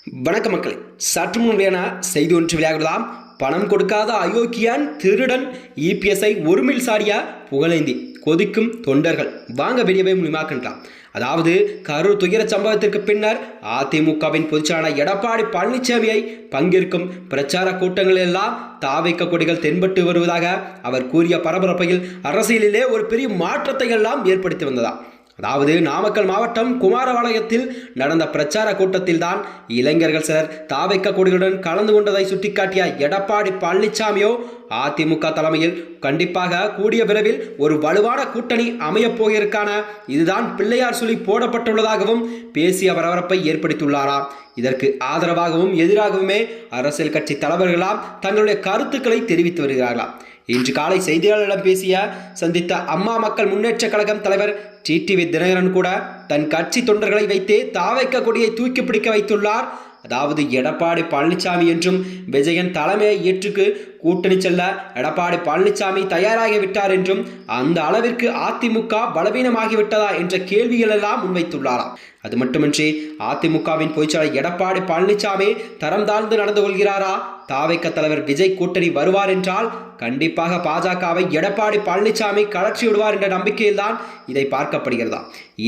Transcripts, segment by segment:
வணக்க மக்களே, சற்று முன்வையான செய்தி ஒன்று விளையாடுவதாம். பணம் கொடுக்காத அயோக்கியன் திருடன் இபிஎஸ்ஐ ஒருமில் சாடிய புகழேந்தி கொதிக்கும் தொண்டர்கள் வாங்க வெளியவே முடியுமாக்கின்றான். அதாவது கரூர் துயர சம்பவத்திற்கு பின்னர் அதிமுகவின் பொதுச்செயலாளர் எடப்பாடி பழனிசாமியை பங்கேற்கும் பிரச்சார கூட்டங்களில் எல்லாம் தாவைக்க கொடிகள் தென்பட்டு வருவதாக அவர் கூறிய பரபரப்பையில் அரசியலிலே ஒரு பெரிய மாற்றத்தை எல்லாம் ஏற்படுத்தி வந்ததா. அதாவது நாமக்கல் மாவட்டம் குமாரபாளையத்தில் நடந்த பிரச்சார கூட்டத்தில் தான் இளைஞர்கள் சிலர் தாவைக்க கொடிகளுடன் கலந்து கொண்டதை சுட்டிக்காட்டிய எடப்பாடி பழனிசாமியோ அதிமுக தலைமையில் கண்டிப்பாக கூடிய விரைவில் ஒரு வலுவான கூட்டணி அமையப் போகிறதுக்கான இதுதான் பிள்ளையார் சொல்லி போடப்பட்டுள்ளதாகவும் பேசிய பரபரப்பை ஏற்படுத்தியுள்ளாராம். இதற்கு ஆதரவாகவும் எதிராகவுமே அரசியல் கட்சி தலைவர்களாம் தங்களுடைய கருத்துக்களை தெரிவித்து வருகிறார்களாம். இன்று காலை செய்தியாளர்களிடம் சந்தித்த அம்மா மக்கள் முன்னேற்ற கழகம் தலைவர் டிடிவி தினகரன் கூட தன் கட்சி தொண்டர்களை வைத்தே தாவைக்க கொடியை தூக்கி பிடிக்க வைத்துள்ளார். அதாவது எடப்பாடி பழனிசாமி என்றும் விஜயன் தலைமையை ஏற்றுக்கு கூட்டணி செல்ல எடப்பாடி பழனிசாமி தயாராகிவிட்டார் என்றும் அந்த அளவிற்கு அதிமுக பலவீனமாகிவிட்டதா என்ற கேள்விகள் எல்லாம் முன்வைத்துள்ளாராம். அது மட்டுமின்றி அதிமுகவின் பொதுச்செயலாளர் எடப்பாடி பழனிசாமி தரம் தாழ்ந்து நடந்து கொள்கிறாரா, தாவைக்க தலைவர் விஜய் கூட்டணி வருவார் என்றால் கண்டிப்பாக பாஜகவை எடப்பாடி பழனிசாமி கலற்றி விடுவார் என்ற நம்பிக்கையில்தான் இதை பார்க்கப்படுகிறதா.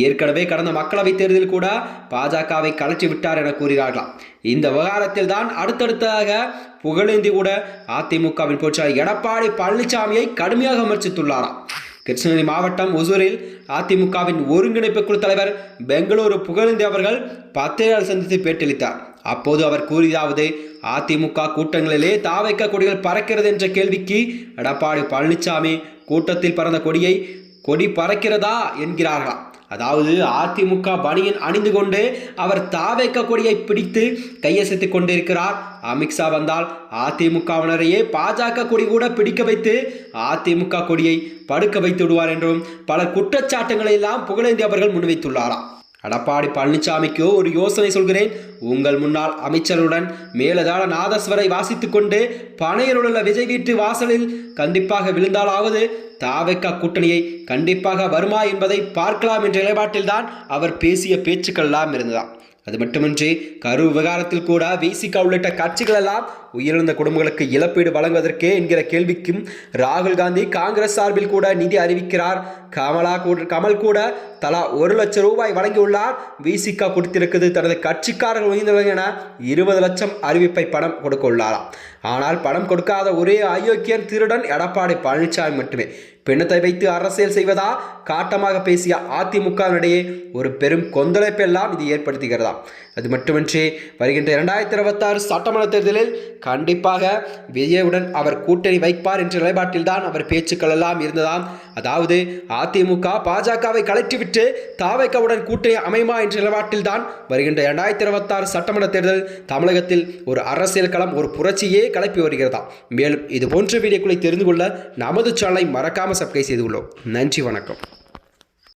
ஏற்கனவே கடந்த மக்களவைத் தேர்தலில் கூட பாஜகவை கலற்றி விட்டார் என கூறுகிறார்களாம். இந்த விவகாரத்தில் தான் அடுத்தடுத்ததாக புகழேந்தி கூட அதிமுகவின் பொதுச்செயலாளர் எடப்பாடி பழனிசாமியை கடுமையாக விமர்சித்துள்ளாராம். கிருஷ்ணகிரி மாவட்டம் ஒசூரில் அதிமுகவின் ஒருங்கிணைப்பு குழு தலைவர் பெங்களூரு புகழேந்தி அவர்கள் பத்திரிகையாளர் சந்தித்து பேட்டியளித்தார். அப்போது அவர் கூறியதாவது, அதிமுக கூட்டங்களிலே தாவைக்க கொடிகள் பறக்கிறது என்ற கேள்விக்கு எடப்பாடி பழனிசாமி கூட்டத்தில் பறந்த கொடி பறக்கிறதா என்கிறார்களாம். அதாவது அதிமுக பணியன் அணிந்து கொண்டு அவர் தாவைக்க கொடியை பிடித்து கையசைத்துக் கொண்டிருக்கிறார். அமித்ஷா வந்தால் அதிமுகவினரையே பாஜக கொடி கூட பிடிக்க வைத்து அதிமுக கொடியை படுக்க வைத்து விடுவார் என்றும் பல குற்றச்சாட்டுகளை எல்லாம் புகழேந்தி அவர்கள் முன்வைத்துள்ளாராம். எடப்பாடி பழனிசாமிக்கு ஒரு யோசனை சொல்கிறேன். உங்கள் முன்னாள் அமைச்சருடன் மேலதாள நாதஸ்வரை வாசித்துக் கொண்டு பனையில் உள்ள விஜய் வீட்டு வாசலில் கண்டிப்பாக விழுந்தாலாவது தாவைக்க கூட்டணியை கண்டிப்பாக வருமா என்பதை பார்க்கலாம் என்ற நிலைப்பாட்டில்தான் அவர் பேசிய பேச்சுக்கள் எல்லாம் இருந்ததாம். அது மட்டுமின்றி கரூர் விவகாரத்தில் கூட விசிக உள்ளிட்ட கட்சிகள் எல்லாம் உயிரிழந்த குடும்பங்களுக்கு இழப்பீடு வழங்குவதற்கே என்கிற கேள்விக்கும் ராகுல் காந்தி காங்கிரஸ் சார்பில் கூட நிதி அறிவிக்கிறார். கமல் கூட தலா 1 லட்சம் ரூபாய் வழங்கியுள்ளார். விசிக கொடுத்திருக்கிறது தனது கட்சிக்காரர்கள் உயிர்ந்தவர்கள் என 20 லட்சம் அறிவிப்பை பணம் கொடுக்க உள்ளாராம். ஆனால் பணம் கொடுக்காத ஒரே அயோக்கியன் திருடன் எடப்பாடி பழனிசாமி மட்டுமே. பிணத்தை வைத்து அரசியல் செய்வதா காட்டமாக பேசிய அதிமுகவினிடையே ஒரு பெரும் கொந்தளிப்பெல்லாம் இது ஏற்படுத்துகிறதாம். அது மட்டுமின்றி வருகின்ற 2026 சட்டமன்ற தேர்தலில் கண்டிப்பாக விஜயுடன் அவர் கூட்டணி வைப்பார் என்ற நிலைப்பாட்டில்தான் அவர் பேச்சுக்கள் எல்லாம் இருந்ததாம். அதாவது அதிமுக பாஜகவை கலற்றிவிட்டு தாவைக்கவுடன் கூட்டணி அமையுமா என்ற நிலைப்பாட்டில்தான் வருகின்ற 2026 சட்டமன்ற தேர்தல் தமிழகத்தில் ஒரு அரசியல் களம் ஒரு புரட்சியே கிளப்பி வருகிறதாம். மேலும் இது போன்ற வீடியோக்களை தெரிந்து கொள்ள நமது சேனலை மறக்காமல் சப்ஸ்கிரைப் செய்து கொள்ளும். நன்றி, வணக்கம்.